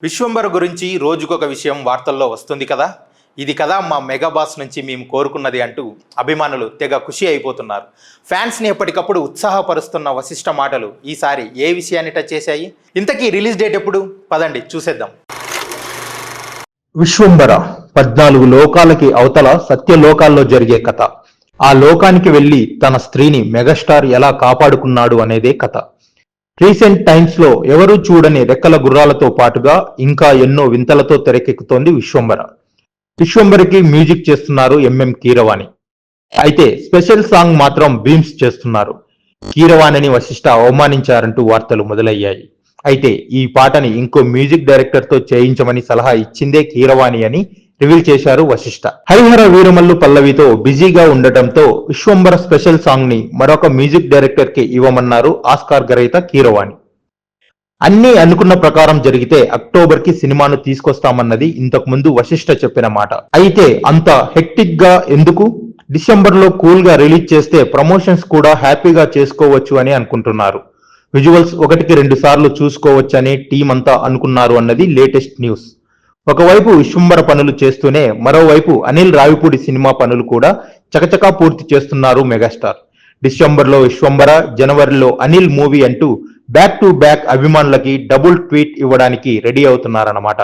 విశ్వంబర గురించి రోజుకొక విషయం వార్తల్లో వస్తుంది కదా. ఇది కదా మా మెగా బాస్ నుంచి మేము కోరుకున్నది అంటూ అభిమానులు తెగ ఖుషి అయిపోతున్నారు. ఫ్యాన్స్ని ఎప్పటికప్పుడు ఉత్సాహపరుస్తున్న వశిష్ఠ మాటలు ఈసారి ఏ విషయాన్ని టచ్ చేశాయి? ఇంతకీ రిలీజ్ డేట్ ఎప్పుడు? పదండి చూసేద్దాం. విశ్వంబర 14 లోకాలకి అవతల సత్యలోకాల్లో జరిగే కథ. ఆ లోకానికి వెళ్లి తన స్త్రీని మెగాస్టార్ ఎలా కాపాడుకున్నాడు అనేదే కథ. రీసెంట్ టైమ్స్ లో ఎవరూ చూడని రెక్కల గుర్రాలతో పాటుగా ఇంకా ఎన్నో వింతలతో తెరకెక్కుతోంది విశ్వంబర. విశ్వంబరకి మ్యూజిక్ చేస్తున్నారు ఎంఎం కీరవాణి. అయితే స్పెషల్ సాంగ్ మాత్రం బీమ్స్ చేస్తున్నారు. కీరవాణిని వశిష్ఠ అవమానించారంటూ వార్తలు మొదలయ్యాయి. అయితే ఈ పాటని ఇంకో మ్యూజిక్ డైరెక్టర్ తో చేయించమని సలహా ఇచ్చిందే కీరవాణి అని రివీల్ చేశారు వశిష్ఠ. హరిహర వీరమల్లు పల్లవితో బిజీగా ఉండటంతో విశ్వంబర స్పెషల్ సాంగ్ ని మరొక మ్యూజిక్ డైరెక్టర్ కి ఇవ్వమన్నారు ఆస్కార్ గ్రహీత కీరవాణి. అన్నీ అనుకున్న ప్రకారం జరిగితే అక్టోబర్ కి సినిమాను తీసుకొస్తామన్నది ఇంతకు ముందు వశిష్ఠ చెప్పిన మాట. అయితే అంత హెక్టిక్ గా ఎందుకు? డిసెంబర్ లో కూల్ గా రిలీజ్ చేస్తే ప్రమోషన్స్ కూడా హ్యాపీగా చేసుకోవచ్చు అని అనుకుంటున్నారు. విజువల్స్ 1-2 సార్లు చూసుకోవచ్చని టీం అంతా అనుకున్నారు అన్నది లేటెస్ట్ న్యూస్. ఒకవైపు విశ్వంబర పనులు చేస్తూనే మరోవైపు అనిల్ రావిపూడి సినిమా పనులు కూడా చకచకా పూర్తి చేస్తున్నారు మెగాస్టార్. డిసెంబర్లో విశ్వంబర, జనవరిలో అనిల్ మూవీ అంటూ బ్యాక్ టు బ్యాక్ అభిమానులకి డబుల్ ట్వీట్ ఇవ్వడానికి రెడీ అవుతున్నారన్నమాట.